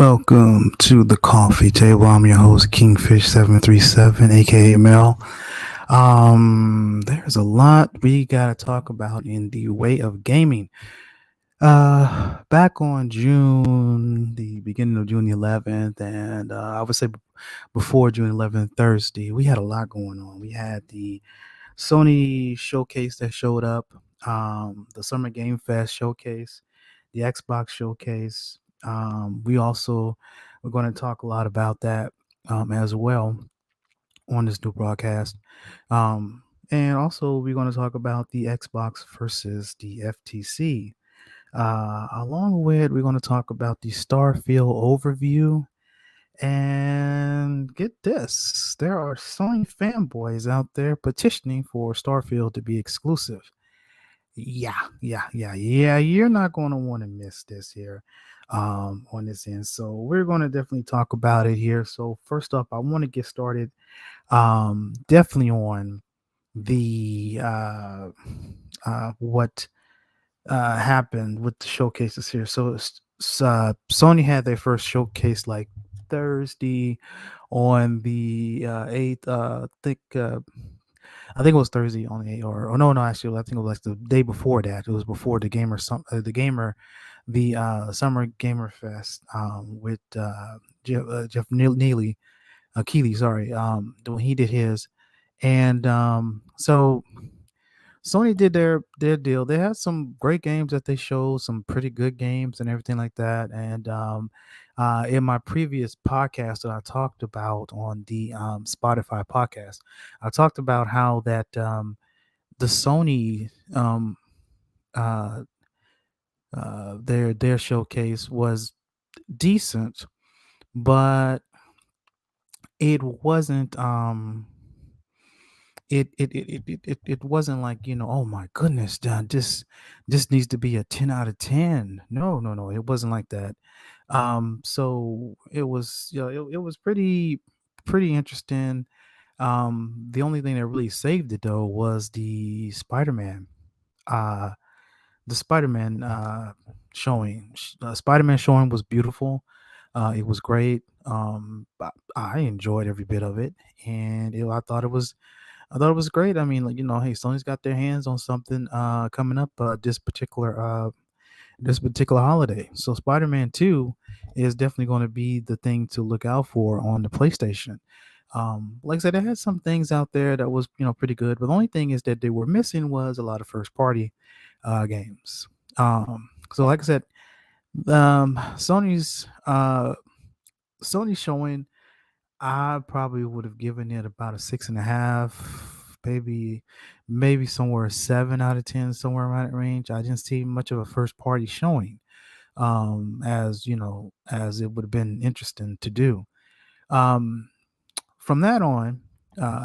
Welcome to the coffee table. I'm your host, Kingfish737, aka Mel. There's a lot we gotta talk about in the way of gaming. Back on the beginning of June 11th, and I would say before June 11th, Thursday, we had a lot going on. We had the Sony showcase that showed up, the Summer Game Fest showcase, the Xbox showcase. We also we're going to talk a lot about that as well on this new broadcast. And also we're going to talk about the Xbox versus the FTC. Along with we're going to talk about the Starfield overview. And get this, there are Sony fanboys out there petitioning for Starfield to be exclusive. Yeah. You're not going to want to miss this here on this end. So we're going to definitely talk about it here. So first up, I want to get started definitely on the what happened with the showcases here. So Sony had their first showcase like Thursday on the 8th. I think it was Thursday on the 8th, or no, actually, I think it was like the day before that. It was before the Summer Gamer Fest with Jeff Neely, Keeley, sorry, when he did his, and so Sony did their deal. They had some great games that they showed, some pretty good games and everything like that. And in my previous podcast that I talked about on the Spotify podcast, I talked about how that the Sony uh, their showcase was decent, but it wasn't it wasn't like, oh my goodness, this needs to be a 10 out of 10. No, it wasn't like that. So it was, it was pretty interesting. The only thing that really saved it though was uh the Spider-Man showing. Spider-Man showing was beautiful. It was great. I enjoyed every bit of it, and I thought it was great. I mean, like, hey, Sony's got their hands on something coming up this particular holiday. So Spider-Man 2 is definitely going to be the thing to look out for on the PlayStation. Like I said, they had some things out there that was, pretty good, but the only thing is that they were missing was a lot of first party games. So like I said, um, Sony's uh, Sony showing, I probably would have given it about a 6.5, maybe somewhere 7 out of 10, somewhere around that range. I didn't see much of a first party showing, as as it would have been interesting to do. Um, from that on,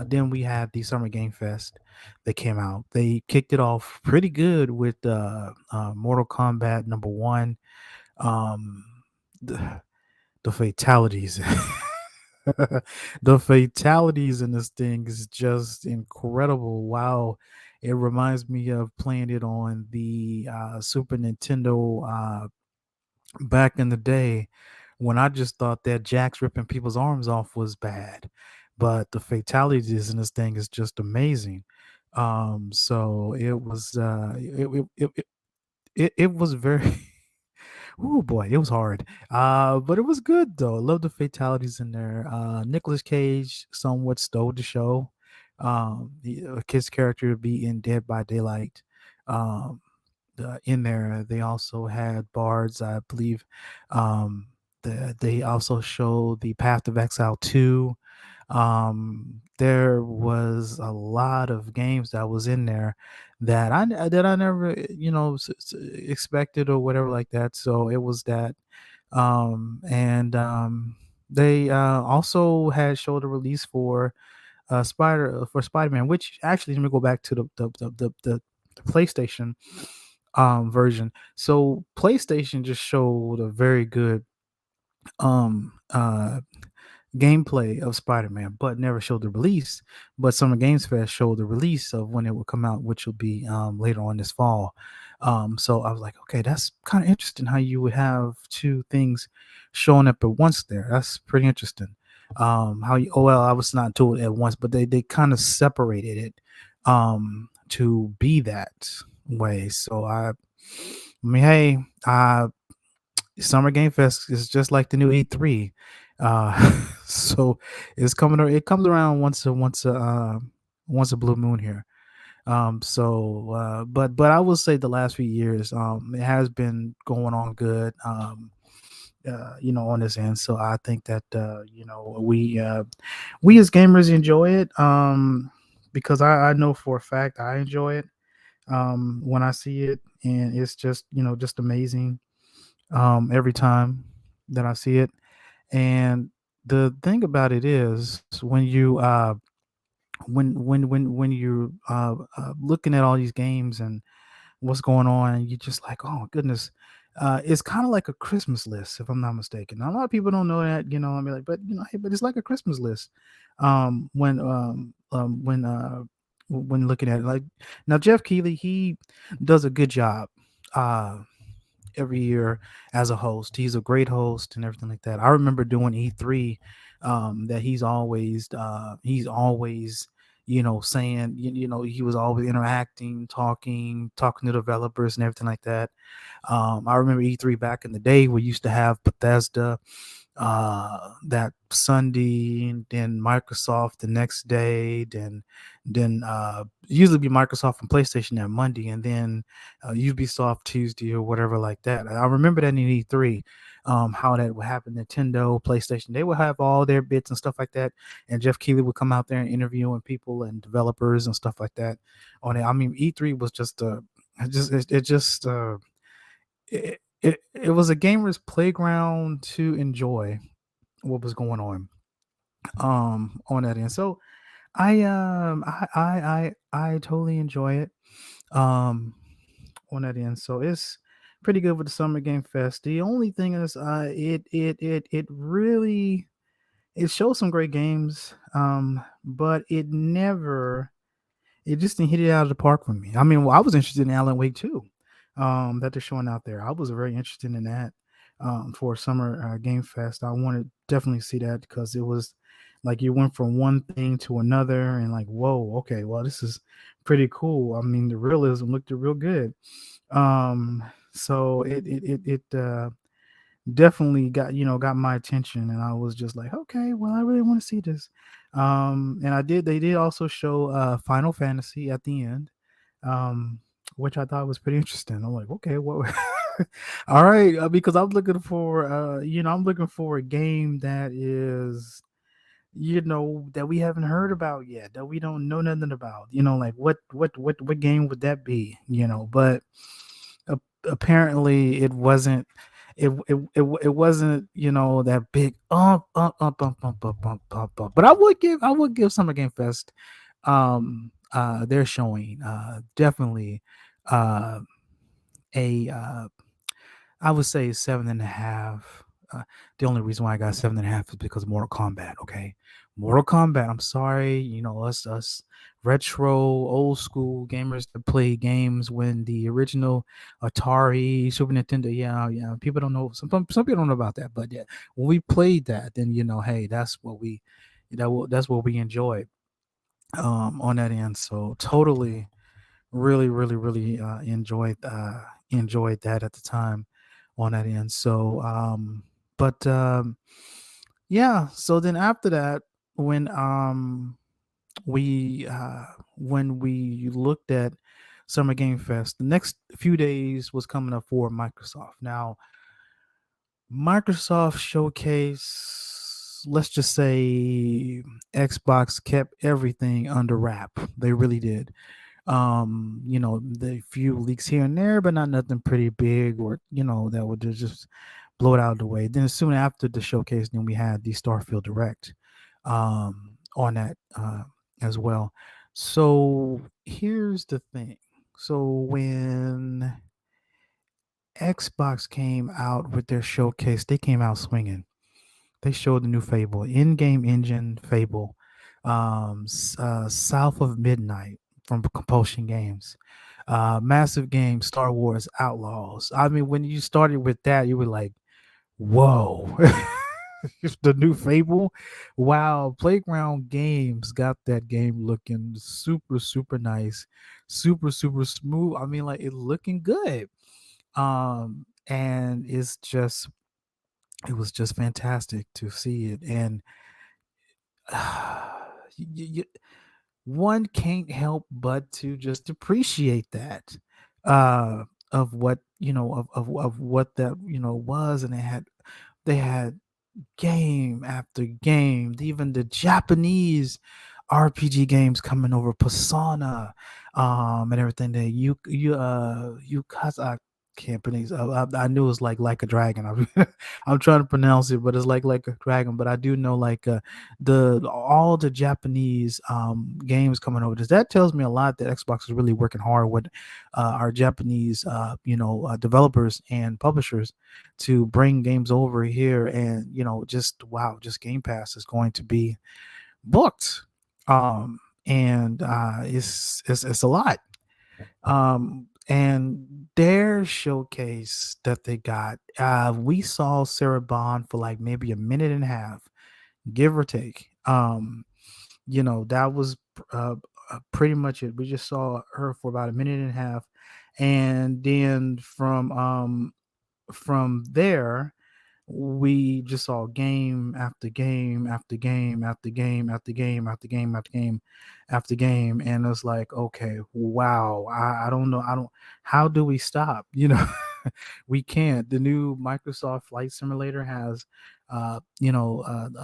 then we had the Summer Game Fest that came out. They kicked it off pretty good with Mortal Kombat number one. Um, the, the fatalities. The fatalities in this thing is just incredible. Wow. It reminds me of playing it on the Super Nintendo back in the day when I just thought that Jax ripping people's arms off was bad. But the fatalities in this thing is just amazing. So it was it was very oh boy, it was hard. But it was good though. I love the fatalities in there. Nicolas Cage somewhat stole the show. His character to be in Dead by Daylight. Um, in there, they also had bards, I believe. They also showed the Path of Exile 2. There was a lot of games that was in there that I never expected or whatever like that. So it was that. And they also had showed a release for Spider-Man, which actually, let me go back to the PlayStation version. So PlayStation just showed a very good um gameplay of Spider-Man, but never showed the release. But Summer Games Fest showed the release of when it will come out, which will be later on this fall. So I was like, okay, that's kind of interesting how you would have two things showing up at once there. That's pretty interesting. How you, oh well, I was not told at once, but they kind of separated it to be that way. So I mean, hey, Summer Game Fest is just like the new E3. So it's coming. It comes around once a blue moon here. But I will say the last few years, it has been going on good. On this end. So I think that we as gamers enjoy it. Because I know for a fact I enjoy it. When I see it, and it's just just amazing. Every time that I see it. And the thing about it is when you're looking at all these games and what's going on, you're just like, oh goodness. It's kind of like a Christmas list, if I'm not mistaken. Now, a lot of people don't know that, I mean, like, but hey, but it's like a Christmas list. When looking at it, like now, Jeff Keighley, he does a good job. Uh, every year as a host. He's a great host and everything like that. I remember doing E3, that he's always saying he was always interacting, talking to developers and everything like that. I remember E3 back in the day. We used to have Bethesda that Sunday, and then Microsoft the next day, then usually be Microsoft and PlayStation that Monday, and then Ubisoft Tuesday or whatever like that. I remember that in E3, how that would happen. Nintendo, PlayStation, they would have all their bits and stuff like that, and Jeff Keighley would come out there and interviewing people and developers and stuff like that on it. I mean, E3 was just it just it was a gamer's playground to enjoy what was going on that end. So I totally enjoy it um on that end. So it's pretty good with the Summer Game Fest. The only thing is it really it shows some great games, but it just didn't hit it out of the park for me. I mean, well, I was interested in Alan Wake too, that they're showing out there. I was very interested in that for Summer Game Fest. I wanted to definitely see that because it was like you went from one thing to another, and like, whoa, okay, well, this is pretty cool. I mean, the realism looked real good. Um, so it definitely got my attention, and I was just like, okay, well, I really want to see this. And they did also show Final Fantasy at the end, um which I thought was pretty interesting. I'm like, okay, what all right, because I'm looking for a game that is that we haven't heard about yet, that we don't know nothing about, like what game would that be, but apparently it wasn't that big but I would give Summer Game Fest they're showing definitely uh a I would say 7.5. The only reason why I got 7.5 is because of Mortal Kombat. Okay, Mortal Kombat. I'm sorry, us retro old school gamers that play games when the original Atari, Super Nintendo. Yeah, yeah. People don't know. Some people don't know about that, but yeah, when we played that, then hey, that's what we enjoyed on that end. So totally really really enjoyed that at the time on that end. So but yeah, so then after that, when we when we looked at Summer Game Fest, the next few days was coming up for Microsoft. Now Microsoft showcase, let's just say Xbox kept everything under wrap. They really did. The few leaks here and there, but not nothing pretty big or that would just blow it out of the way. Then soon after the showcase, then we had the Starfield Direct on that as well. So here's the thing. So when Xbox came out with their showcase, they came out swinging. they showed the new Fable in-game engine Fable, South of Midnight from Compulsion Games, massive game Star Wars Outlaws. I mean, when you started with that, you were like, "Whoa!" The new Fable. Wow, Playground Games got that game looking super super nice, super super smooth. I mean, like it looking good. And it was just fantastic to see it. And you, one can't help but to just appreciate that, uh of what of what that was. And they had game after game, even the Japanese RPG games coming over, Persona, and everything. That you I can't pronounce. I knew it was like a dragon. I'm trying to pronounce it, but it's like a dragon. But I do know like the all the Japanese games coming over. That tells me a lot that Xbox is really working hard with our Japanese developers and publishers to bring games over here. And just wow, just Game Pass is going to be booked. And it's a lot. And their showcase that they got, we saw Sarah Bond for like maybe a minute and a half, give or take. That was uh, pretty much it. We just saw her for about a minute and a half. And then from there, we just saw game after game after game after game after game after game after game after game. And it's like, okay, wow, I don't know. I don't, how do we stop? We can't. The new Microsoft Flight Simulator has,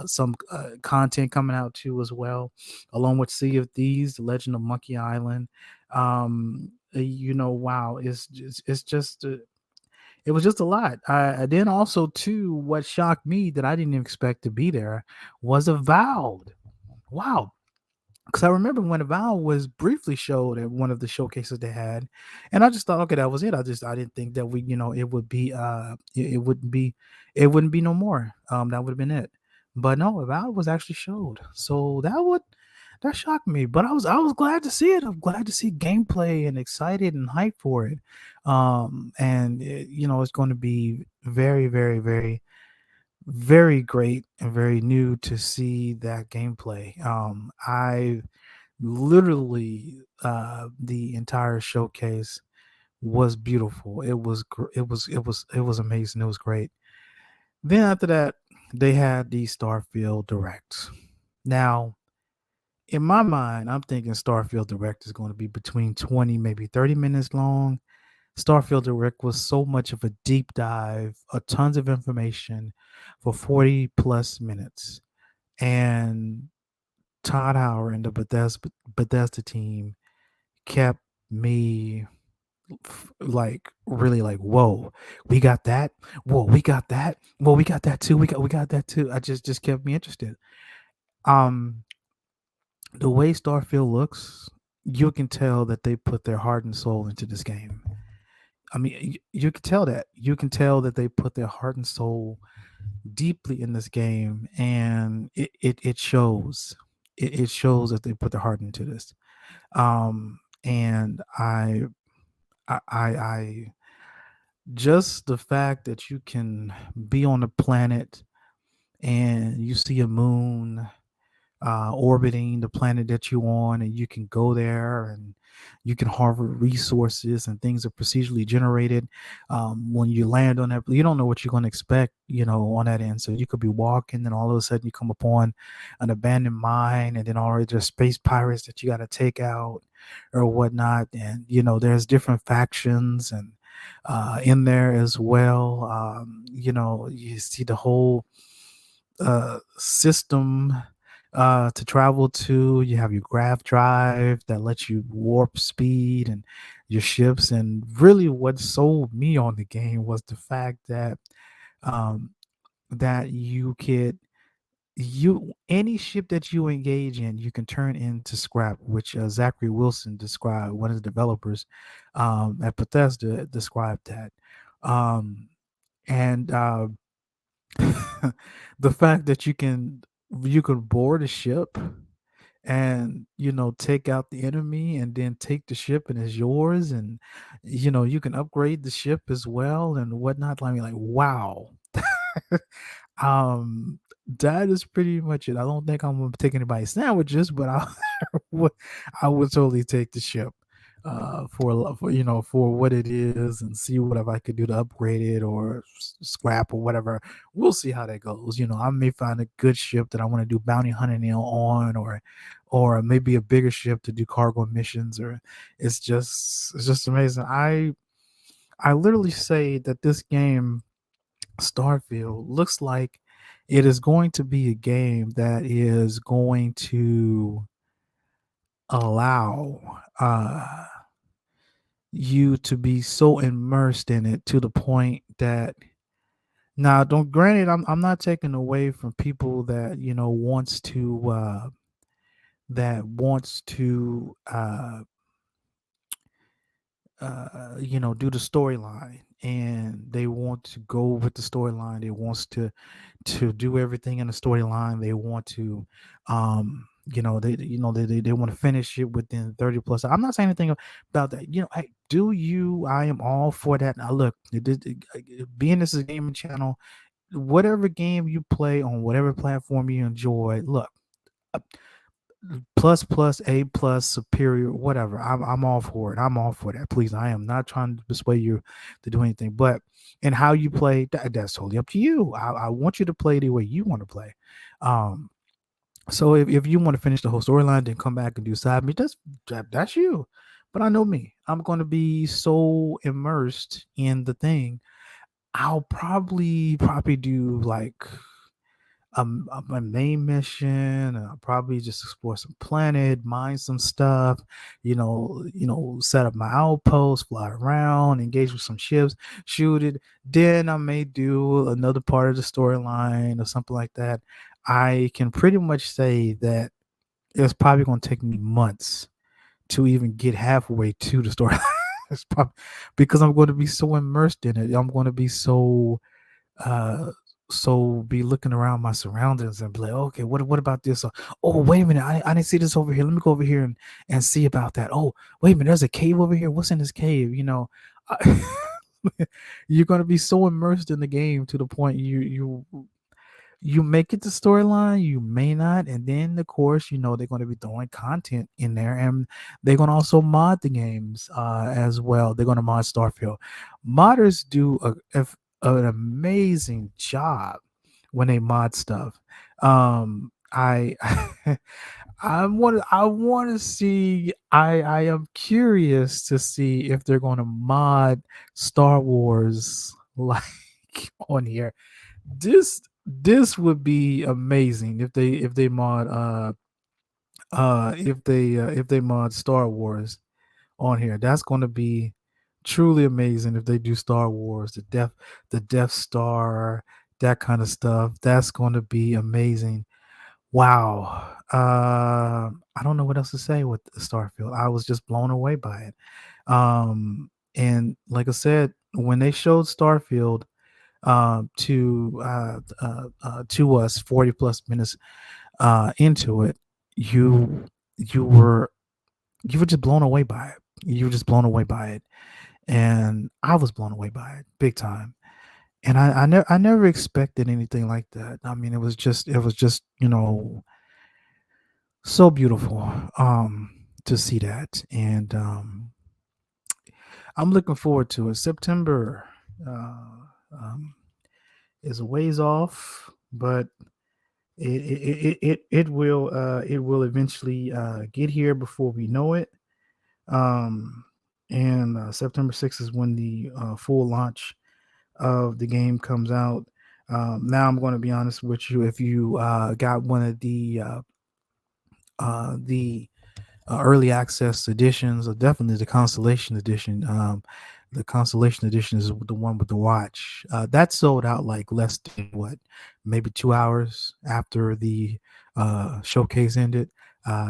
some content coming out too as well, along with Sea of Thieves, The Legend of Monkey Island. Wow, it's just it was just a lot. Then also too, what shocked me that I didn't expect to be there was Avowed. Wow, because I remember when Avowed was briefly showed at one of the showcases they had, and I just thought, okay, that was it. I didn't think that it would be it wouldn't be no more. That would have been it. But no, Avowed was actually showed, so that shocked me. But I was glad to see it. I'm glad to see gameplay and excited and hyped for it. And it's going to be very very very very great and very new to see that gameplay. I literally the entire showcase was beautiful. It was amazing. It was great. Then after that, they had the Starfield Direct. Now, in my mind, I'm thinking Starfield Direct is going to be between 20, maybe 30 minutes long. Starfield Direct was so much of a deep dive, a tons of information for 40 plus minutes. And Todd Howard and the Bethesda team kept me like really like, whoa, we got that. Whoa, we got that. Whoa, we got that too. We got that too. I just kept me interested. Um, the way Starfield looks, you can tell that they put their heart and soul into this game. I mean, you can tell that. You can tell that they put their heart and soul deeply in this game, and it shows. It shows that they put their heart into this. And I just the fact that you can be on a planet and you see a moon orbiting the planet that you're on, and you can go there and you can harvest resources, and things are procedurally generated. When you land on that, you don't know what you're going to expect, on that end. So you could be walking, and all of a sudden you come upon an abandoned mine, and then already there's space pirates that you got to take out or whatnot. And there's different factions and in there as well. You see the whole system to travel to. You have your grav drive that lets you warp speed and your ships. And really, what sold me on the game was the fact that um, that you could you any ship that you engage in, you can turn into scrap, which Zachary Wilson described. One of the developers at Bethesda described that. Um, and The fact that you can board a ship and take out the enemy and then take the ship and it's yours, and you can upgrade the ship as well and whatnot. I mean, like, wow. um that is pretty much it. I don't think I'm gonna take anybody's sandwiches, but would I would totally take the ship for what it is, and see what if I could do to upgrade it or scrap or whatever. We'll see how that goes. I may find a good ship that I want to do bounty hunting on, or maybe a bigger ship to do cargo missions. Or it's just amazing. I literally say that this game, Starfield, looks like it is going to be a game that is going to allow you to be so immersed in it to the point that, now, don't, granted, I'm not taking away from people that wants to do the storyline, and they want to go with the storyline. They wants to do everything in the storyline. They want to, they want to finish it within 30 plus. I'm not saying anything about that. I am all for that. Now, look, being this is a gaming channel, whatever game you play on whatever platform you enjoy, look, uh, plus plus A plus superior, whatever. I'm all for it. I'm all for that. Please, I am not trying to persuade you to do anything, but and how you play, that's totally up to you. I want you to play the way you want to play. um so if you want to finish the whole storyline, then come back and do side me, that's you. But I know me, I'm going to be so immersed in the thing. I'll probably do like my main mission, and I'll probably just explore some planet, mine some stuff, set up my outpost, fly around, engage with some ships, shoot it. Then I may do another part of the storyline or something like that. I can pretty much say that it's probably going to take me months to even get halfway to the story. It's probably because I'm going to be so immersed in it. I'm going to be uh be looking around my surroundings and be like, okay, what about this? Oh, wait a minute, I didn't see this over here. Let me go over here and see about that. Oh, wait a minute, there's a cave over here. What's in this cave? I- you're going to be so immersed in the game to the point you make it to storyline, you may not, and then of course they're going to be throwing content in there, and they're going to also mod the games as well. They're going to mod Starfield. Modders do an amazing job when they mod stuff. I I want to see. I am curious to see if they're going to mod Star Wars like on here. This would be amazing if they mod if they mod Star Wars on here. That's going to be truly amazing if they do Star Wars, the Death Star, that kind of stuff. That's going to be amazing. Wow. I don't know what else to say with Starfield. I was just blown away by it. And like I said, when they showed Starfield to us 40 plus minutes into it, you were you were just blown away by it. You were just blown away by it, and I was blown away by it big time. And I never expected anything like that. I mean, it was just so beautiful to see that, and I'm looking forward to it. September um, is a ways off, but it will eventually get here before we know it. Um, and September 6th is when the full launch of the game comes out. Now I'm going to be honest with you. If you got one of the early access editions, or definitely the Constellation edition. The Constellation edition is the one with the watch. That sold out like less than what, maybe 2 hours after the showcase ended.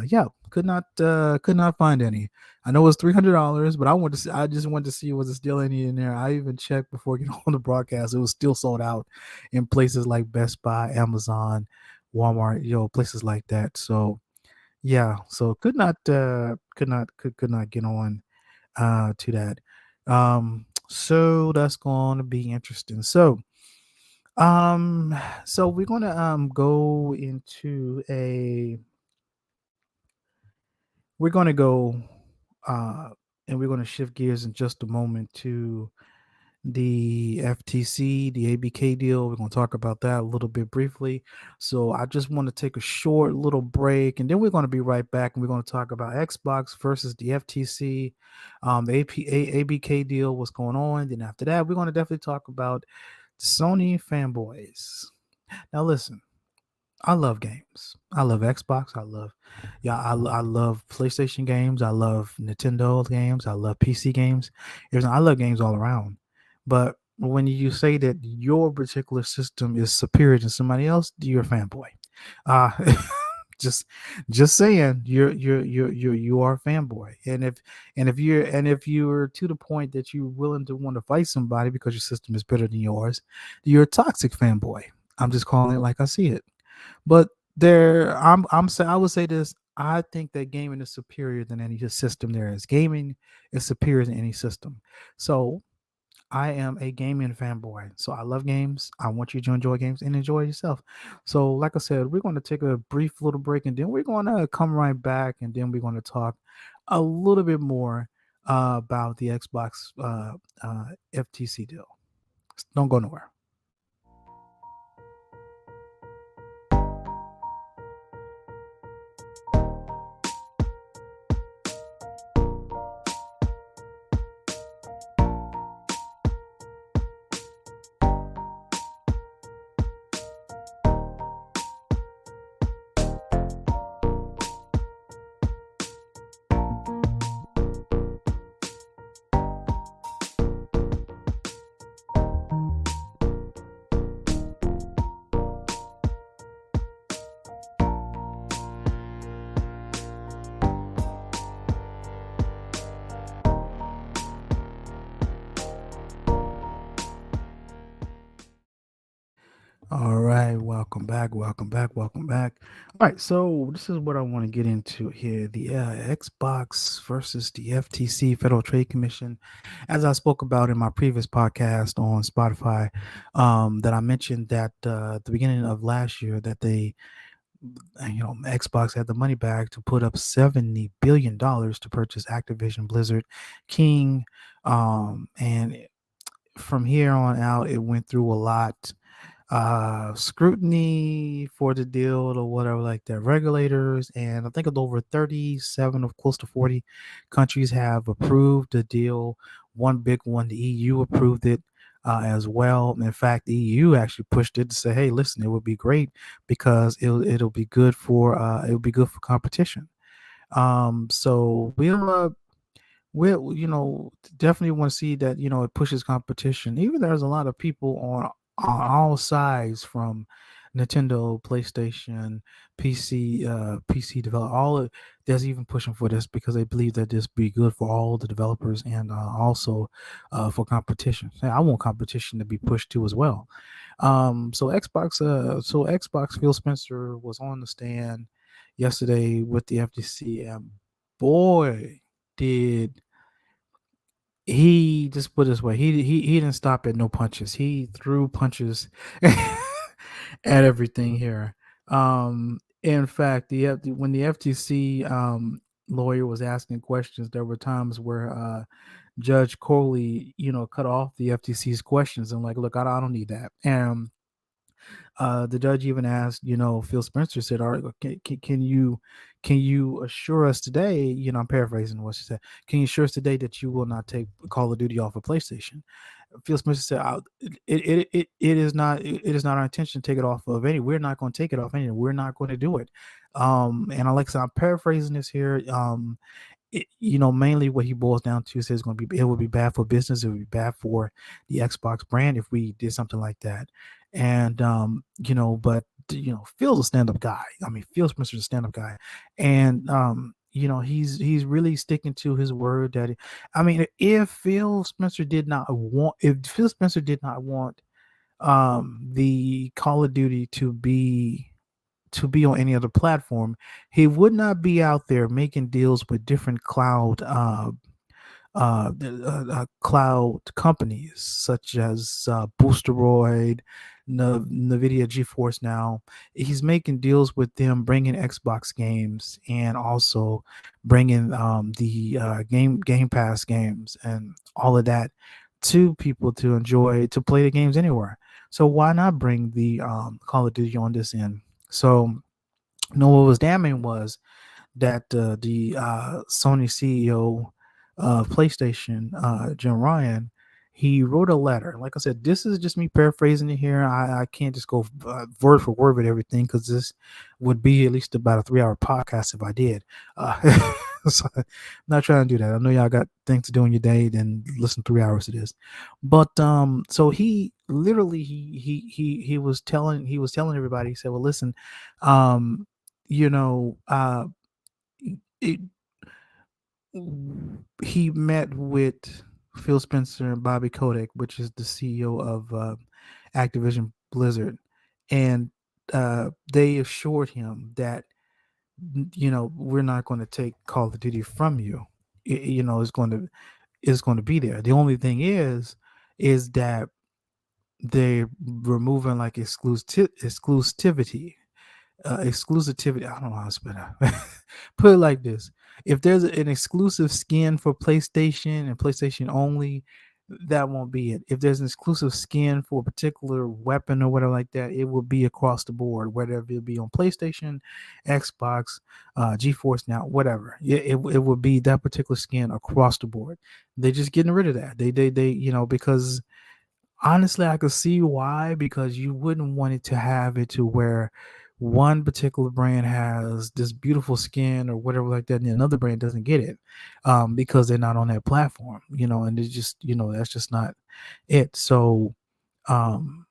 Yeah, could not find any. I know it's $300, but I just wanted to see was it still any in there. I even checked before getting on the broadcast. It was still sold out in places like Best Buy, Amazon, Walmart, places like that. So yeah, so could not get on to that. So that's going to be interesting. Um so we're going to go into a we're going to go uh and we're going to shift gears in just a moment to the FTC, the ABK deal. We're going to talk about that a little bit briefly. So I just want to take a short little break, and then we're going to be right back, and we're going to talk about Xbox versus the FTC, the ABK deal, what's going on. Then after that, we're going to definitely talk about Sony Fanboys. Now, listen. I love games. I love Xbox. I love PlayStation games. I love Nintendo games. I love PC games. I love games all around. But when you say that your particular system is superior to somebody else, you're a fanboy. Uh just just saying you are a fanboy. And if you're to the point that you're willing to want to fight somebody because your system is better than yours, you're a toxic fanboy. I'm just calling it like I see it. But I would say this. I think that gaming is superior than any system there is. Gaming is superior than any system. So I am a gaming fanboy. So I love games. I want you to enjoy games and enjoy yourself. So, like I said, we're going to take a brief little break, and then we're going to come right back, and then we're going to talk a little bit more about the Xbox FTC deal. Don't go nowhere. All right, welcome back, welcome back, welcome back. All right, so this is what I want to get into here: the Xbox versus the FTC, Federal Trade Commission. As I spoke about in my previous podcast on Spotify, that I mentioned that at the beginning of last year that Xbox had the money back to put up $70 billion to purchase Activision Blizzard King, and from here on out, it went through a lot scrutiny for the deal or whatever like that. Regulators, and I think of over 37 of close to 40 countries have approved the deal. One big one, the EU, approved it as well. In fact, the EU actually pushed it to say, hey, listen, it would be great because it'll be good for competition. So we'll definitely want to see that it pushes competition. Even there's a lot of people on all sides, from Nintendo, PlayStation, PC develop all of there's even pushing for this because they believe that this be good for all the developers and also for competition. I want competition to be pushed too as well. So Xbox Phil Spencer was on the stand yesterday with the FTC, and boy, did he just put it this way, he didn't stop at no punches. He threw punches at everything here. In fact, when the FTC lawyer was asking questions, there were times where Judge Coley, cut off the FTC's questions and like, look, I don't need that. And the judge even asked, Phil Spencer said, "All right, can you assure us today?" I'm paraphrasing what she said. "Can you assure us today that you will not take Call of Duty off of PlayStation?" Phil Spencer said, it is not our intention to take it off of any. We're not going to take it off any. We're not going to do it." And Alexa, I'm paraphrasing this here. Mainly what he boils down to says it would be bad for business. It would be bad for the Xbox brand if we did something like that. And but Phil's a stand-up guy. I mean, Phil Spencer's a stand-up guy, and he's really sticking to his word that I mean, if Phil Spencer did not want the Call of Duty to be on any other platform, he would not be out there making deals with different cloud companies such as Boosteroid, Nvidia GeForce. Now he's making deals with them, bringing Xbox games and also bringing the Game Pass games and all of that to people to enjoy to play the games anywhere. So why not bring the Call of Duty on this end? So no, what was damning was that the Sony CEO of PlayStation, Jim Ryan, he wrote a letter. Like I said, this is just me paraphrasing it here. I can't just go word for word with everything because this would be at least about a 3-hour podcast if I did. So I'm not trying to do that. I know y'all got things to do in your day, then listen 3 hours to this. But so he literally he was telling everybody. He said, "Well, listen, um, you know, it, he met with Phil Spencer and Bobby Kotick, which is the CEO of Activision Blizzard, and they assured him that we're not going to take Call of Duty from you. It's going to be there. The only thing is that they're removing like exclusivity exclusivity. I don't know how to spell that. Put it like this: if there's an exclusive skin for PlayStation and PlayStation only, that won't be it. If there's an exclusive skin for a particular weapon or whatever like that, it will be across the board, whether it be on PlayStation, Xbox, GeForce Now, whatever. It will be that particular skin across the board. They're just getting rid of that. They because honestly, I could see why, because you wouldn't want it to have it to where one particular brand has this beautiful skin or whatever like that, and another brand doesn't get it because they're not on that platform, and it's just, that's just not it. So, um,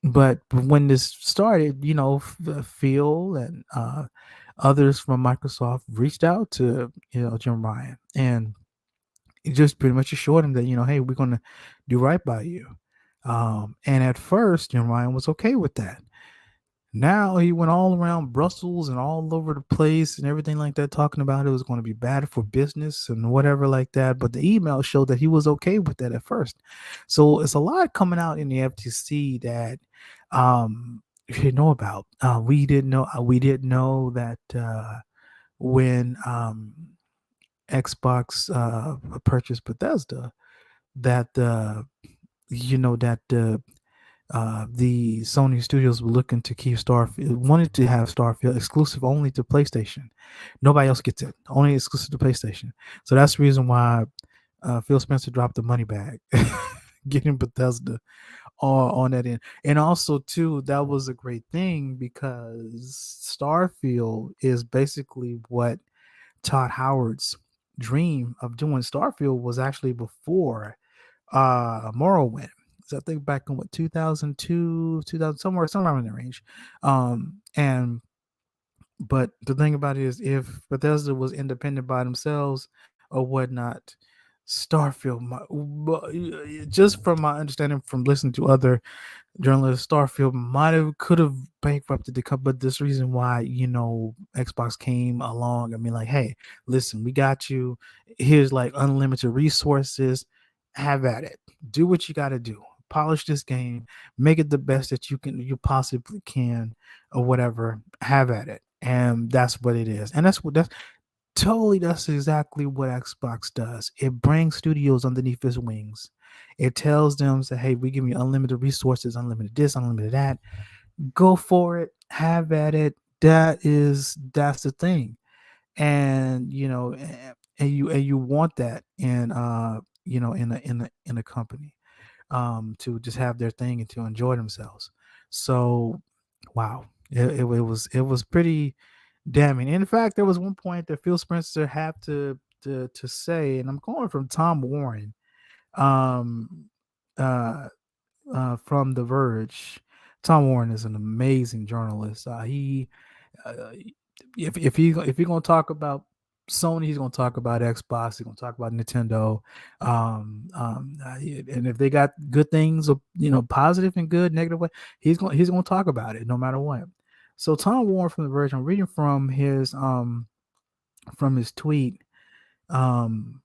but when this started, Phil and others from Microsoft reached out to, Jim Ryan, and it just pretty much assured him that, hey, we're going to do right by you. And at first, Ryan was okay with that. Now he went all around Brussels and all over the place and everything like that, talking about it was going to be bad for business and whatever like that. But the email showed that he was okay with that at first. So it's a lot coming out in the FTC that you didn't know about. We didn't know. We didn't know that when Xbox purchased Bethesda, that the Sony studios were looking to keep Starfield, wanted to have Starfield exclusive only to PlayStation. Nobody else gets it, only exclusive to PlayStation. So that's the reason why Phil Spencer dropped the money bag, getting Bethesda on that end. And also, too, that was a great thing because Starfield is basically what Todd Howard's dream of doing. Starfield was actually before Morrowind. So I think back in what, 2002, 2000, somewhere in the range. And but the thing about it is, if Bethesda was independent by themselves or whatnot, Starfield just from my understanding from listening to other journalist, Starfield could have bankrupted the company, but this reason why Xbox came along. I mean, like, hey, listen, we got you. Here's like unlimited resources. Have at it. Do what you got to do. Polish this game. Make it the best that you possibly can, or whatever. Have at it, and that's what it is. And that's exactly what Xbox does. It brings studios underneath its wings. It tells them, say, hey, we give you unlimited resources, unlimited this, unlimited that. Go for it. Have at it. That's the thing. And and you want that in a company to just have their thing and to enjoy themselves. So wow. It was pretty damning. In fact, there was one point that Phil Spencer had to say, and I'm going from Tom Warren, um, uh, from The Verge. Tom Warren is an amazing journalist. He, uh, if you're gonna talk about Sony, he's gonna talk about Xbox, he's gonna talk about Nintendo, and if they got good things, positive and good, negative way, he's gonna talk about it no matter what. So Tom Warren from The Verge, I'm reading from his tweet, um,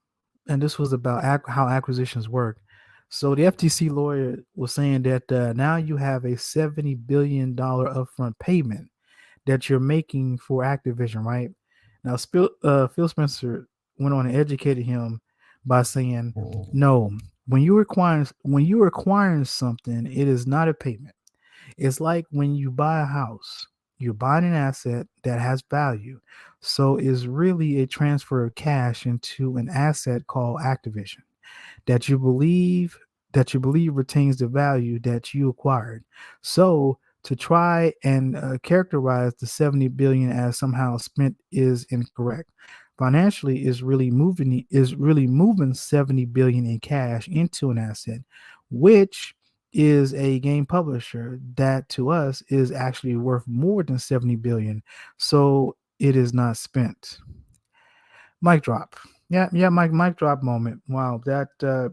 and this was about how acquisitions work. So the FTC lawyer was saying that now you have a $70 billion upfront payment that you're making for Activision, right? Now, Phil Spencer went on and educated him by saying, no, when you're acquiring something, it is not a payment. It's like when you buy a house, you're buying an asset that has value. So it's really a transfer of cash into an asset called Activision that you believe retains the value that you acquired. So to try and characterize the 70 billion as somehow spent is incorrect. Financially is really moving 70 billion in cash into an asset, which is a game publisher that to us is actually worth more than 70 billion. So it is not spent. Mic drop. Yeah, mic drop moment. Wow, that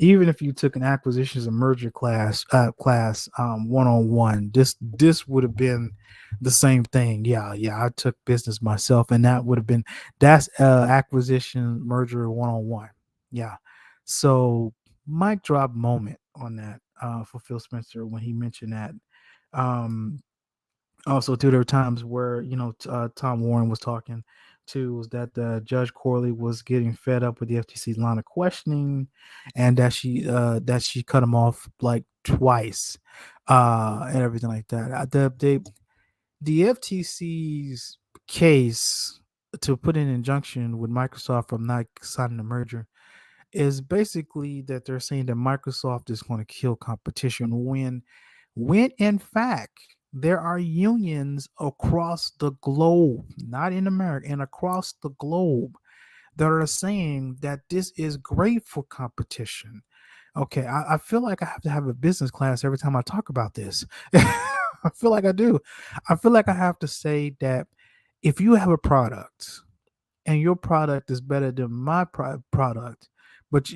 even if you took an acquisitions and merger class 101, this would have been the same thing. Yeah, I took business myself, and that's acquisition merger 101. Yeah, so mic drop moment on that for Phil Spencer when he mentioned that. Um, Also, too, there were times where Tom Warren was talking to was that Judge Corley was getting fed up with the FTC's line of questioning, and that she cut him off like twice, and everything like that. The FTC's case to put an injunction with Microsoft from not signing the merger is basically that they're saying that Microsoft is going to kill competition when in fact there are unions across the globe, not in America, and across the globe that are saying that this is great for competition. Okay, I feel like I have to have a business class every time I talk about this. I feel like I do. I feel like I have to say that if you have a product and your product is better than my product, but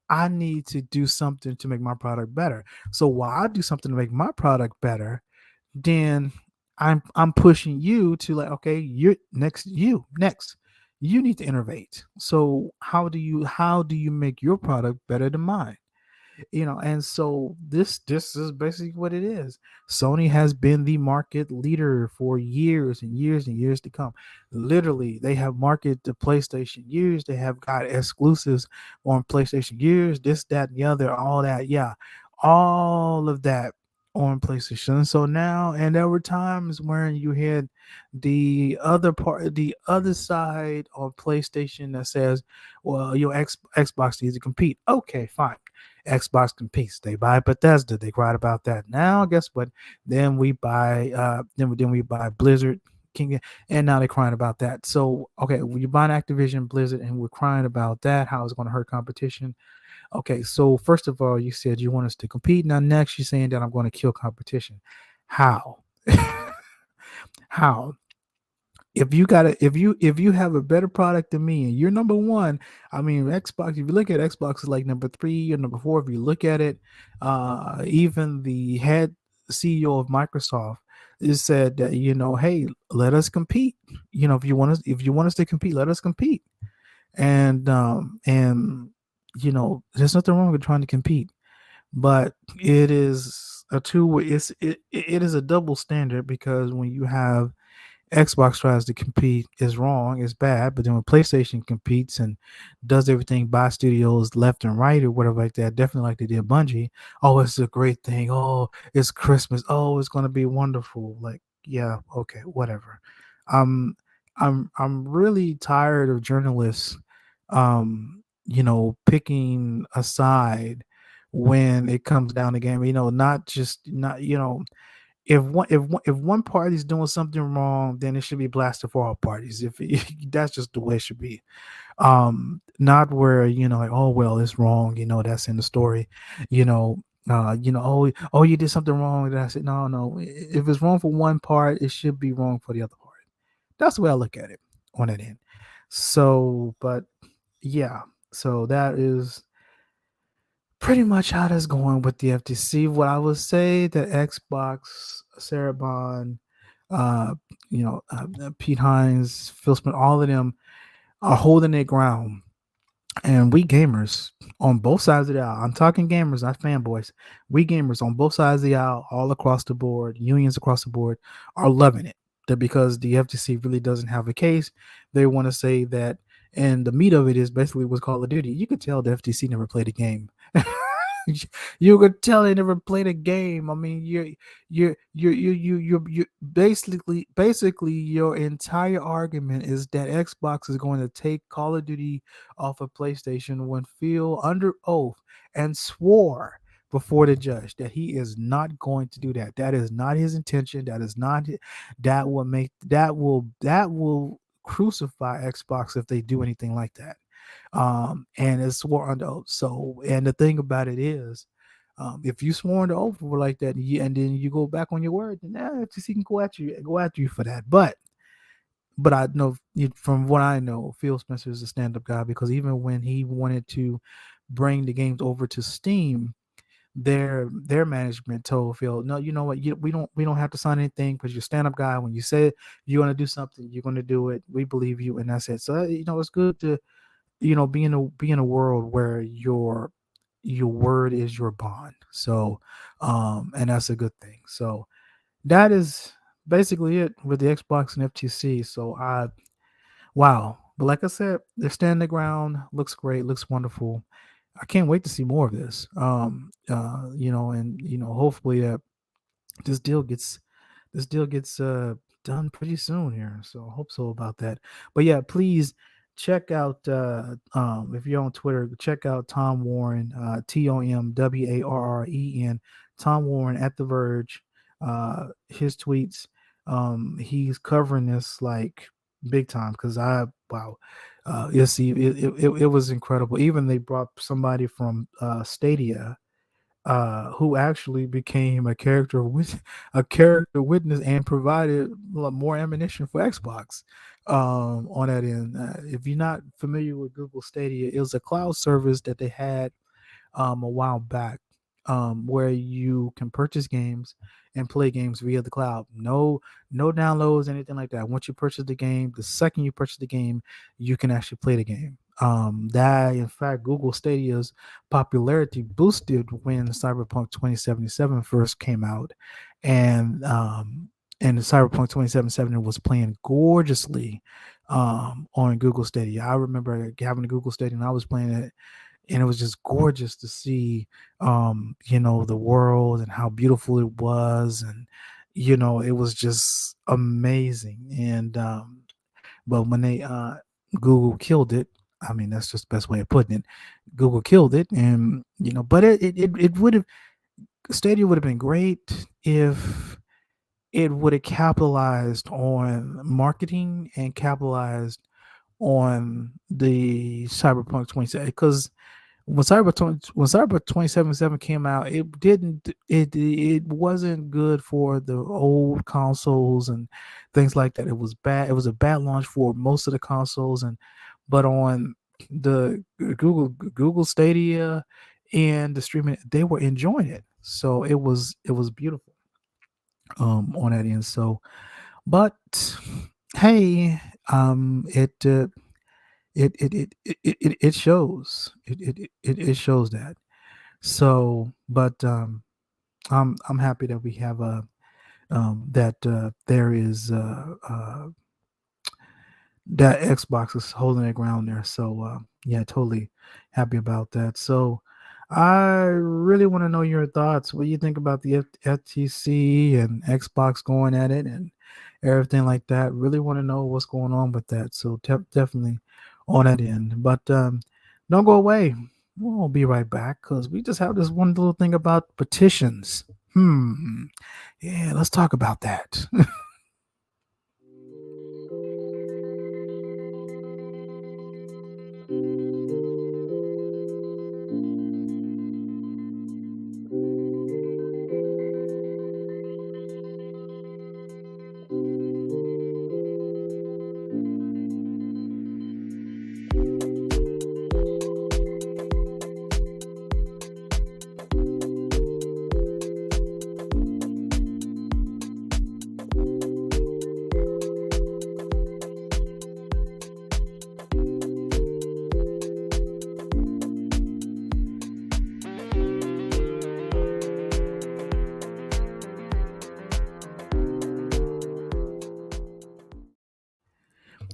I need to do something to make my product better. So while I do something to make my product better, then I'm pushing you to, like, okay, you next you need to innovate. So how do you make your product better than mine? And so this is basically what it is. Sony has been the market leader for years and years and years to come. Literally, they have marketed the PlayStation years. They have got exclusives on PlayStation years, this, that, and the other, all that. Yeah, all of that on PlayStation. So now, and there were times when you had the other side of PlayStation that says, well, your Xbox needs to compete. Okay, fine. Xbox competes. They buy Bethesda. They cried about that. Now, guess what? Then we buy Blizzard, King, and now they're crying about that. So, okay, when you buy Activision, Blizzard, and we're crying about that, how it's going to hurt competition. Okay, so first of all, you said you want us to compete. Now, next, you're saying that I'm going to kill competition. How? How? If you have a better product than me and you're number one, I mean, Xbox, if you look at Xbox is like number three or number four. If you look at it, even the head CEO of Microsoft is said that, hey, let us compete. If you want us to compete, let us compete. And there's nothing wrong with trying to compete, but it is a two-way. It is a double standard, because when you have Xbox tries to compete, is wrong, is bad. But then when PlayStation competes and does everything by studios left and right or whatever like that, definitely like they did Bungie. Oh, it's a great thing. Oh, it's Christmas. Oh, it's gonna be wonderful. Like, yeah, okay, whatever. Um, I'm really tired of journalists, picking a side when it comes down to game. Not just not if one party's doing something wrong, then it should be blasted for all parties. If that's just the way it should be. Not where, like, oh well, it's wrong. That's in the story. Oh, you did something wrong. And I said, no, no. If it's wrong for one part, it should be wrong for the other part. That's the way I look at it on that end. So, but yeah, so that is pretty much how that's going with the FTC. What I would say that Xbox, Sarah Bond, uh, Pete Hines, Phil Smith, all of them are holding their ground. And we gamers on both sides of the aisle, I'm talking gamers, not fanboys. We gamers on both sides of the aisle, all across the board, unions across the board, are loving it. That because the FTC really doesn't have a case, they want to say that, and the meat of it is basically what's Call of Duty. You could tell the FTC never played a game. You could tell they never played a game. I mean, you basically your entire argument is that Xbox is going to take Call of Duty off of PlayStation when Phil under oath and swore before the judge that he is not going to do that. That is not his intention. That is not that will crucify Xbox if they do anything like that. And it's swore under oath. So, and the thing about it is, if you swore under oath like that, and then you go back on your word, then FTC can go after you for that. But I know from what I know, Phil Spencer is a stand-up guy because even when he wanted to bring the games over to Steam, their management told Phil, no, you know what, we don't have to sign anything because you're a stand-up guy. When you say you're going to do something, you're going to do it. We believe you, and that's it. So it's good to be in a world where your word is your bond. So and that's a good thing. So that is basically it with the Xbox and FTC. So wow. But like I said, they're standing the ground, looks great, looks wonderful. I can't wait to see more of this. And hopefully this deal gets this deal gets done pretty soon here. So I hope so about that. But yeah, please check out if you're on Twitter, check out Tom Warren, TomWarren, Tom Warren at The Verge. His tweets. He's covering this like big time because I wow. You see, it was incredible. Even they brought somebody from Stadia who actually became a character witness and provided more ammunition for Xbox on that end. If you're not familiar with Google Stadia, it was a cloud service that they had a while back, where you can purchase games and play games via the cloud. No downloads, anything like that. Once you purchase the game, the second you purchase the game, you can actually play the game. That in fact, Google Stadia's popularity boosted when Cyberpunk 2077 first came out, and and Cyberpunk 2077 was playing gorgeously on Google Stadia. I remember having a Google Stadia and I was playing it, and it was just gorgeous to see the world and how beautiful it was, and it was just amazing. And but when they Google killed it, I mean that's just the best way of putting it. Google killed it, and but it would have Stadia would have been great if it would have capitalized on marketing and capitalized on the Cyberpunk 27, because when Cyber 2077 came out, it wasn't good for the old consoles and things like that. It was bad. It was a bad launch for most of the consoles, and but on the Google Stadia and the streaming, they were enjoying it. So it was beautiful on that end. So, but hey, it it shows it shows that. So but I'm happy that we have that there is that Xbox is holding their ground there. So yeah, totally happy about that. So I really want to know your thoughts. What do you think about the FTC and Xbox going at it and everything like that? Really want to know what's going on with that. So definitely on that end. But don't go away. We'll be right back because we just have this one little thing about petitions. Yeah, let's talk about that.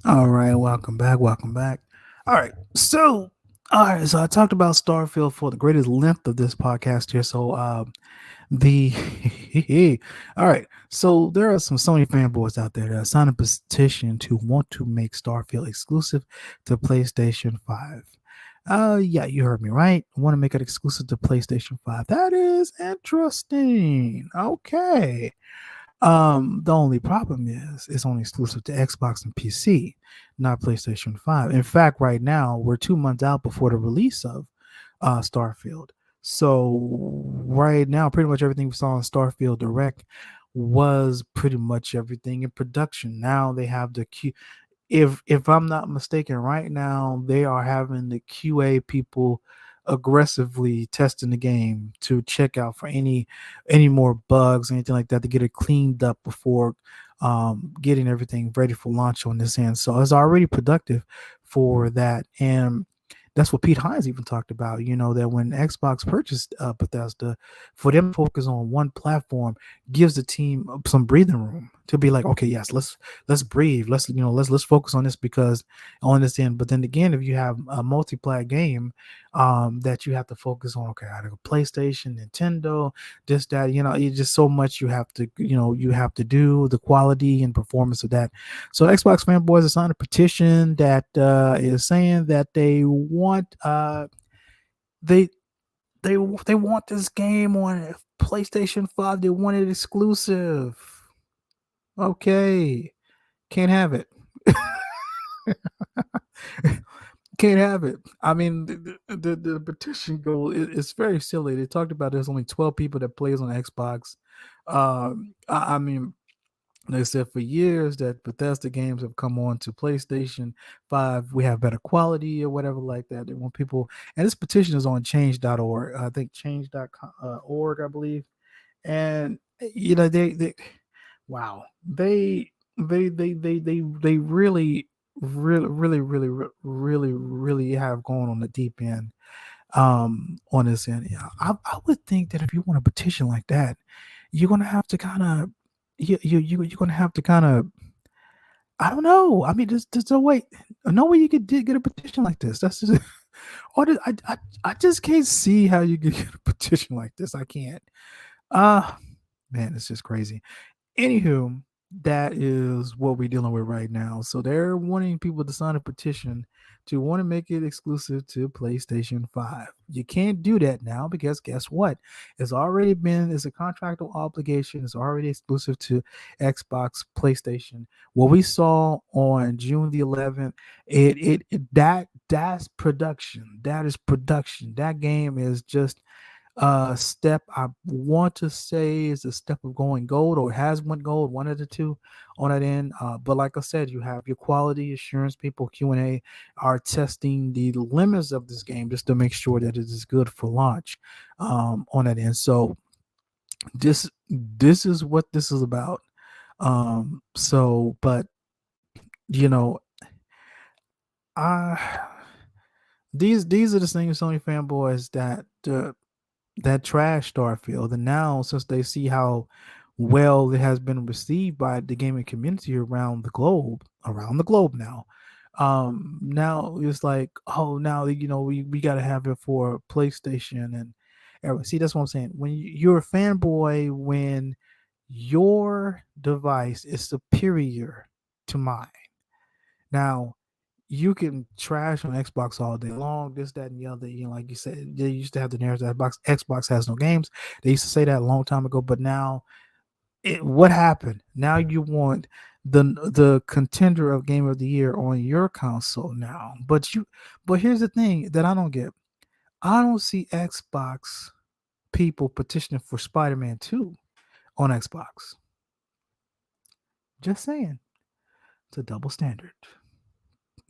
All right, welcome back. Welcome back. All right, so I talked about Starfield for the greatest length of this podcast here. The all right, so there are some Sony fanboys out there that signed a petition to want to make Starfield exclusive to PlayStation 5. Yeah, you heard me right. Want to make it exclusive to PlayStation 5. That is interesting. Okay. The only problem is it's only exclusive to Xbox and PC, not PlayStation 5. In fact, right now we're 2 months out before the release of Starfield. So right now, pretty much everything we saw on Starfield Direct was pretty much everything in production. Now they have the if I'm not mistaken, right now they are having the QA people aggressively testing the game to check out for any more bugs, anything like that, to get it cleaned up before getting everything ready for launch on this end. So it's already productive for that, and that's what Pete Hines even talked about. You know that when Xbox purchased Bethesda, for them to focus on one platform gives the team some breathing room to be like, okay, yes, let's breathe, let's focus on this because on this end. But then again, if you have a multiplayer game that you have to focus on, okay, I have a PlayStation, Nintendo, this, that, it's just so much you have to do, the quality and performance of that. So Xbox fanboys have signed a petition that is saying that they want they they want this game on PlayStation 5. They want it exclusive. Okay, can't have it. Can't have it. I mean, the petition goal is very silly. They talked about there's only 12 people that plays on Xbox. I mean, they said for years that Bethesda games have come on to PlayStation 5. We have better quality or whatever like that. They want people, and this petition is on change.org. I think change.org, I believe. And they wow, they really have gone on the deep end on this end. Yeah, I would think that if you want a petition like that, you're gonna have to kind of you're gonna have to kind of, I don't know. I mean, there's no way you could get a petition like this. That's just I just can't see how you could get a petition like this. I can't. Ah, man, it's just crazy. Anywho, that is what we're dealing with right now. So they're wanting people to sign a petition to want to make it exclusive to PlayStation 5. You can't do that now because guess what? It's a contractual obligation. It's already exclusive to Xbox, PlayStation. What we saw on June the 11th, that's production. That is production. That game is just step, I want to say, is a step of going gold, or has went gold, one of the two on that end. But like I said, you have your quality assurance people, Q&A, are testing the limits of this game just to make sure that it is good for launch on that end. So this is what this is about. But you know, I these are the same Sony fanboys that trash Starfield, and now since they see how well it has been received by the gaming community around the globe now, now it's like, oh, now we got to have it for PlayStation and everything. See, that's what I'm saying. When you're a fanboy, when your device is superior to mine, now you can trash on Xbox all day long, this, that, and the other. Like you said, they used to have the narrative that Xbox has no games. They used to say that a long time ago, but now what happened? Now you want the contender of Game of the Year on your console now. But here's the thing that I don't get. I don't see Xbox people petitioning for Spider-Man 2 on Xbox. Just saying. It's a double standard.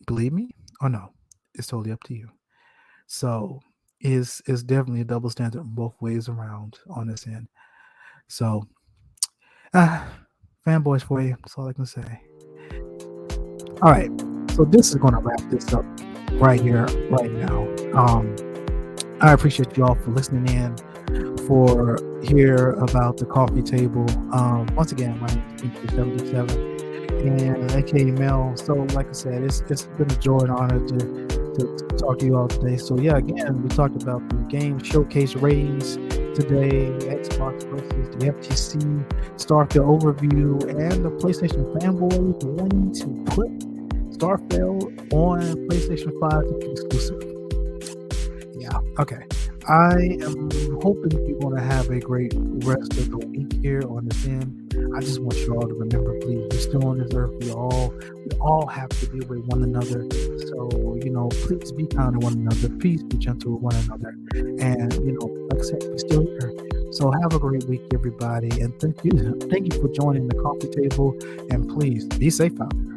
Believe me or no, it's totally up to you. So is definitely a double standard both ways around on this end. So fanboys for you. That's all I can say. All right. So this is gonna wrap this up right here, right now. I appreciate you all for listening in, for hear about the coffee table. Once again, my name is 77. and aka Mel. So, like I said, it's been a joy and honor to talk to you all today. So, yeah, again, we talked about the game showcase ratings today, Xbox versus the FTC, Starfield overview, and the PlayStation fanboys wanting to put Starfield on PlayStation 5 to be exclusive. Yeah, okay. I am hoping you're going to have a great rest of the week here on this end. I just want you all to remember, please, we're still on this earth. We all have to be with one another. So, please be kind to one another. Please be gentle with one another. And, like I said, we're still here. So have a great week, everybody. And thank you for joining the coffee table. And please be safe out there.